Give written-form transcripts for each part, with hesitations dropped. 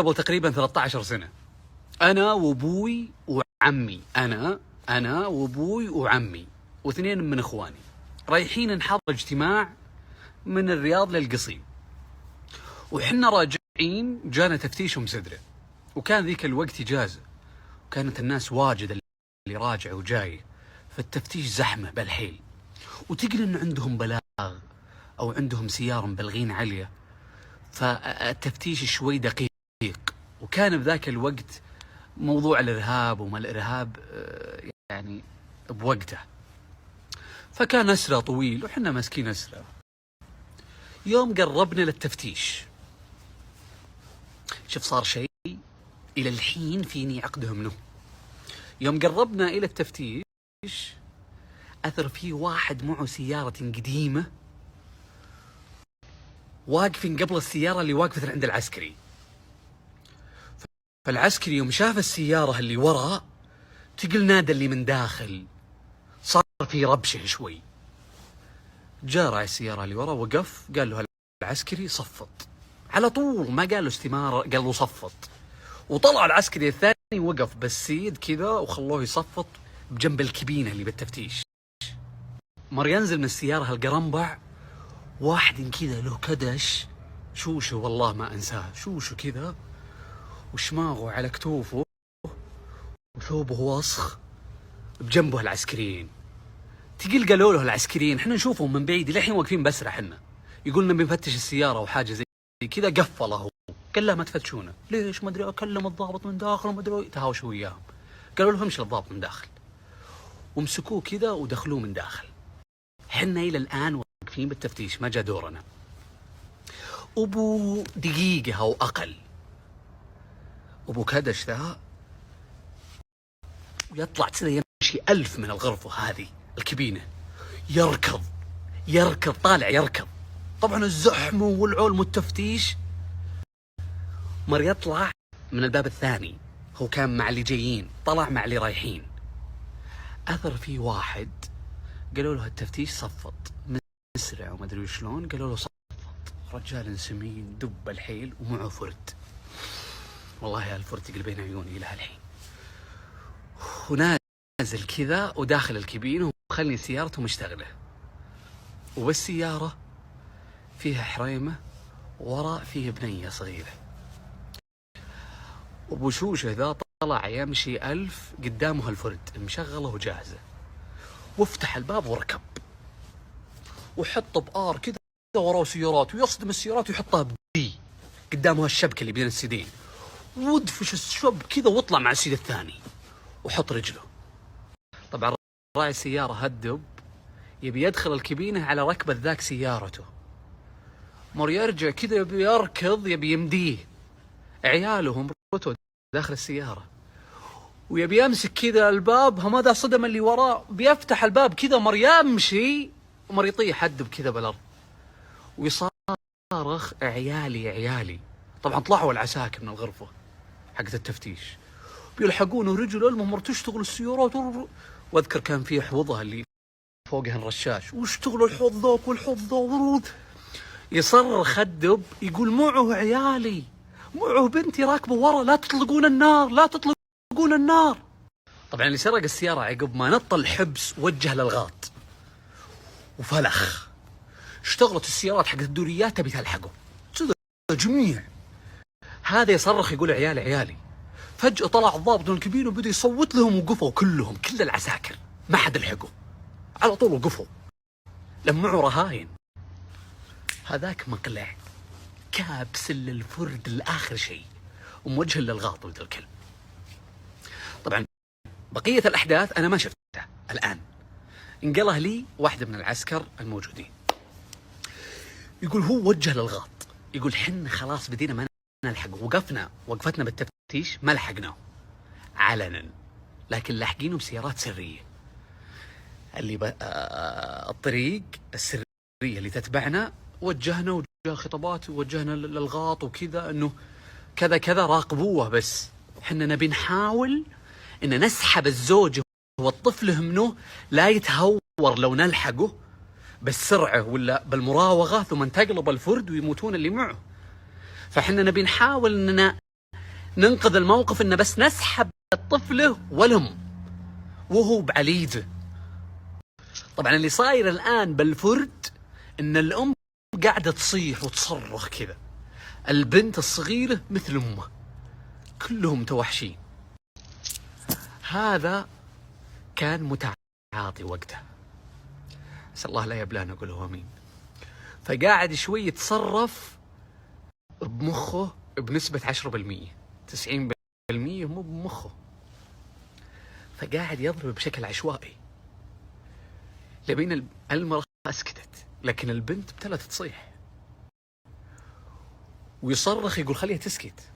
قبل تقريبا 13 سنة. أنا وأبوي وعمي، أنا وأبوي وعمي واثنين من إخواني رايحين نحضر اجتماع من الرياض للقصيم، وحنا راجعين جانا تفتيش ومسدرة، وكان ذيك الوقت إجازة، وكانت الناس واجد اللي راجع وجاي، فالتفتيش زحمة بالحيل، وتقل إن عندهم بلاغ أو عندهم سيارة مبلغين عليه، فالتفتيش شوي دقيق. وكان بذاك الوقت موضوع الإرهاب وما الإرهاب يعني بوقته، فكان أسرة طويل وحنا ماسكين أسرة. يوم قربنا للتفتيش، شوف صار شيء إلى الحين فيني عقده منه. يوم قربنا إلى التفتيش أثر فيه واحد معه سيارة قديمة واقفين قبل السيارة اللي واقفة عند العسكري. فالعسكري يوم شاف السيارة اللي وراء تقل نادى اللي من داخل، صار في ربشه شوي. جاء راعي السيارة اللي وراء وقف، قال له العسكري صفط على طول، ما قال له استمارة، قال له صفط. وطلع العسكري الثاني وقف بالسيد كذا وخلوه يصفط بجنب الكبينة اللي بالتفتيش. مر ينزل من السيارة هالقرنبع واحد كذا له كدش شوشه، والله ما انساه، شوشه كذا وشماغه على كتوفه وثوبه وسخ، بجنبه العسكريين. تقل قالوا له العسكريين، احنا نشوفهم من بعيد للحين واقفين بسرح حنا، يقولنا بنفتش السيارة وحاجة زي كذا، قفله هو، قال لا ما تفتشونه، ليش ما ادري، اكلم الضابط من داخل وما ادري، تهاوشوا وياهم. قالوا له امشي للضابط من داخل، ومسكوه كذا ودخلوه من داخل. حنا الى الان واقفين بالتفتيش، ما جاء دورنا. ابو دقيقة او اقل، ابو كدش ذا ويطلع كذا يمشي 1000 من الغرفة هذه الكبينة، يركض طالع يركض. طبعا الزحمة والعلم والتفتيش. مر يطلع من الباب الثاني، هو كان مع اللي جايين، طلع مع اللي رايحين. أثر فيه واحد، قالوا له التفتيش صفط مسرع وما أدري شلون، قالوا له صفط. رجال سمين دب الحيل ومعه فرد، والله الفرد تقل بين عيوني إلى هالحين. ونازل كذا وداخل الكبين وخلني سيارته مشتغلة، وبالسيارة فيها حريمة وراء فيه بنية صغيرة. أبو شوشة ذا طلع يمشي 1000 قدامه الفرد مشغله وجاهزة، وافتح الباب وركب وحط بآر كذا وراه سيارات، ويصدم السيارات ويحطها بدي قدامه الشبكة اللي بين السيدين، ودفش الشب كذا واطلع مع السيد الثاني وحط رجله. طبعا راعي السيارة هدب يبي يدخل الكبينة على ركبة ذاك سيارته، مر يرجع كذا يبي يركض، يبي يمديه، عياله ومرته داخل السيارة، ويبي يمسك كذا الباب، هم هذا صدم اللي وراه، بيفتح الباب كذا مر يمشي ومر يطيح هدب كذا بالأرض ويصارخ عيالي عيالي. طبعا طلعوا العساكر من الغرفة حقت التفتيش بيلحقونه، ورجل المهم تشتغل السيارات. واذكر كان في حوضها اللي فوقها الرشاش، واشتغلوا الحوض ذاك والحوض ذا، يصرخ الدب يقول معه عيالي، معه بنتي راكبه ورا، لا تطلقون النار، لا تطلقون النار. طبعا اللي سرق السيارة عقب ما نط الحبس وجه للغاط وفلخ. اشتغلت السيارات حقت الدوريات تبي تلحقه جميع. هذا يصرخ يقول عيالي عيالي. فجأة طلع الضابط الكبير وبدأ يصوت لهم، وقفوا كلهم، كل العساكر ما حد لحقه، على طول وقفوا لمعوا رهاين. هذاك مقلع كابس للفرد لآخر شيء وموجه للغاط ولد الكلب. طبعا بقية الأحداث أنا ما شفتها الآن، انقله لي واحدة من العسكر الموجودين، يقول هو وجه للغاط، يقول حنا خلاص بدينا ما نلحق، وقفتنا بالتفتيش ما لحقناه علنا، لكن لاحقينه بسيارات سرية اللي الطريق السرية اللي تتبعنا، وجهنا وجه خطابات ووجهنا للغاط وكذا، انه كذا كذا راقبوه، بس حنا نبي نحاول ان نسحب الزوج والطفل منه، لا يتهور لو نلحقه بالسرعة ولا بالمراوغة ثم تقلب الفرد ويموتون اللي معه. فحنا نبي نحاول اننا ننقذ الموقف إنه بس نسحب طفله ولم وهو بعليده. طبعا اللي صاير الآن بالفرد إن الأم قاعدة تصيح وتصرخ كذا، البنت الصغيرة مثل أمه، كلهم متوحشين. هذا كان متعاطي وقتها، أسأل الله لا يبلانا، نقوله آمين. فقاعد شوي يتصرف بمخه بنسبة 10%، 90% مو بمخه، فقاعد يضرب بشكل عشوائي. لبين المرأة اسكتت، لكن البنت ابتلت تصيح ويصرخ، يقول خليها تسكت،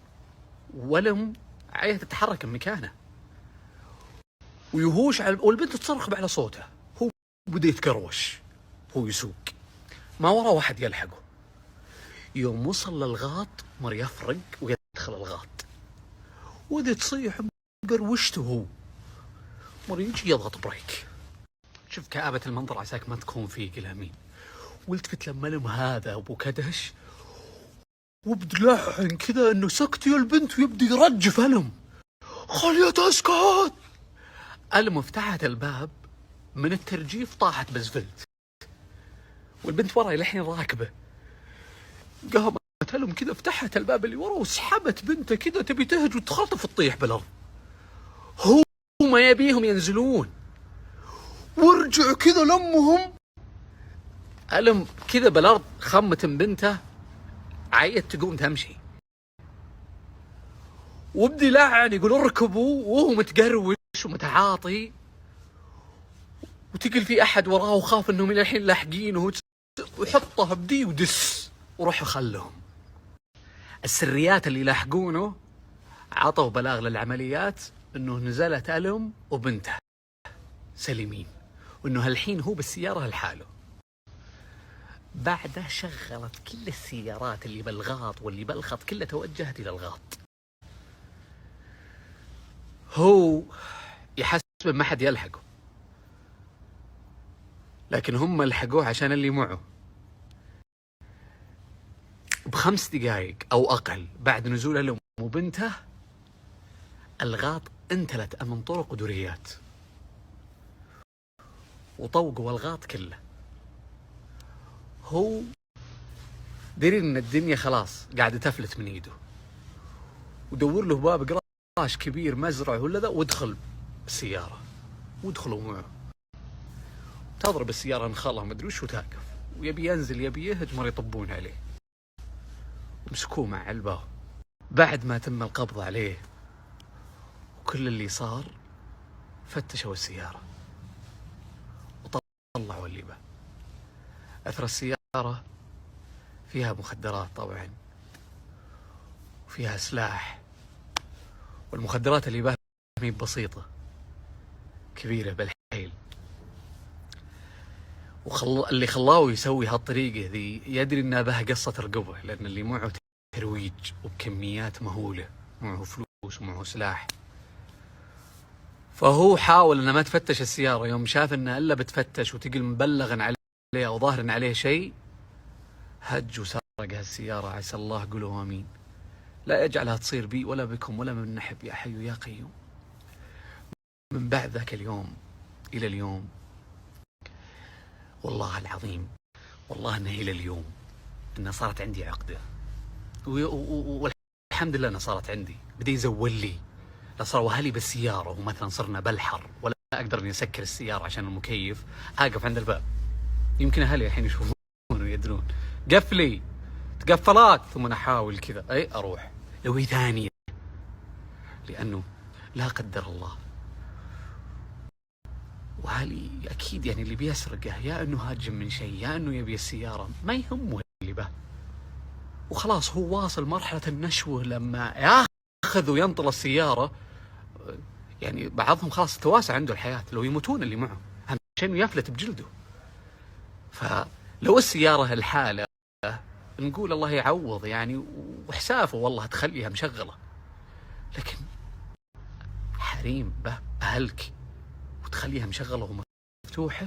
ولم عايزة تتحرك من مكانه، ويهوش والبنت تصرخ على صوته. هو بده يتكروش، هو يسوق، ما وراه واحد يلحقه. يوم وصل للغاط مر يفرق ويدخل الغاط، وذي تصيح قروشته، هو مر يجي يضغط بريك. شوف كآبة المنظر، عساك ما تكون فيه قلامين. والتفت لما لم هذا ابو كدش وبدلعن كذا انه سكت يا البنت، ويبدي يرجف ألم، خليها تسكت. ألم فتحت الباب، من الترجيف طاحت بزفلت، والبنت ورا للحين راكبه. قامت ألم كذا فتحت الباب اللي ورا وسحبت بنته كذا تبي تهج وتخطف تطيح بالارض. هو ما يبيهم ينزلون، ورجعوا كذا لمهم. ألم كذا بالارض خمت بنته، عيت تقوم تمشي، وبدي لعن يقول اركبوا، وهو متقروش ومتعاطي، وتقل في احد وراه وخاف انهم الى الحين لاحقينه، وحطه بدي ودس وروح خلهم. السريات اللي لاحقونه عطوا بلاغ للعمليات انه نزلت ألم وبنته سليمين، وانه هالحين هو بالسياره لحاله. بعده شغلت كل السيارات اللي بالغاط واللي بالخط كلها توجهت الى الغاط. هو يحسب ما حد يلحقه، لكن هم لحقوه عشان اللي معه. ب5 دقائق او اقل بعد نزول الام وبنته، الغاط انتلت من طرق ودوريات، وطوقوا الغاط كله. هو دري ان الدنيا خلاص قاعده تفلت من ايده، ودور له باب قراش كبير مزرعه ولا ذا، وادخل بالسياره، وادخلوا معه. تضرب السياره انخلها مدري وش، وتاقف ويبي ينزل يبي يهج، مر يطبون عليه ومسكوه مع علبه. بعد ما تم القبض عليه وكل اللي صار، فتشوا السياره وطلعوا اللي به. اثر السياره فيها مخدرات طبعا، وفيها سلاح، والمخدرات اللي بها مي بسيطة، كبيرة بالحيل. اللي خلاه يسوي هالطريقة ذي يدري انها بها قصة رقبه، لان اللي معه ترويج وبكميات مهولة، معه فلوس ومعه سلاح. فهو حاول انه ما تفتش السيارة، يوم شاف انها الا بتفتش وتقل مبلغا عليه او ظاهرا عليه شيء، هج وسرق هالسيارة. عسى الله، قولوا امين، لا يجعلها تصير بي ولا بكم ولا من نحب، يا حي يا قيوم. من بعد ذاك اليوم إلى اليوم، والله العظيم، والله أنه إلى اليوم أنها صارت عندي عقدة، والحمد لله أنها صارت عندي. بدي يزول لي، لا صار وهلي بالسيارة، ومثلا صرنا بالحر ولا أقدر أني أسكر السيارة عشان المكيف، أقف عند الباب. يمكن أهلي الحين يشوفون ويدرون، قفلي تقفلات، ثم أنا أحاول كذا أي أروح لوي ثانية، لأنه لا قدر الله. وهالي أكيد يعني اللي بيسرقه يا أنه هاجم من شيء، يا أنه يبي السيارة، ما يهمه اللي به، وخلاص هو واصل مرحلة النشوة. لما ياخذ وينطل السيارة، يعني بعضهم خلاص تواسع عنده الحياة، لو يموتون اللي معه، أهم شيء إنه يفلت بجلده. فلو السيارة الحالة نقول الله يعوض يعني، وحسافه والله تخليها مشغلة، لكن حريم به أهلك وتخليها مشغلة ومفتوحة،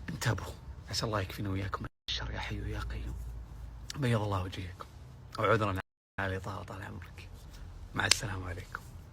انتبهوا. عسى الله يكفينا وياكم الشر، يا حي يا قيوم، بيض الله وجهكم. وعذرا على الإطالة طال عمرك. مع السلامة عليكم.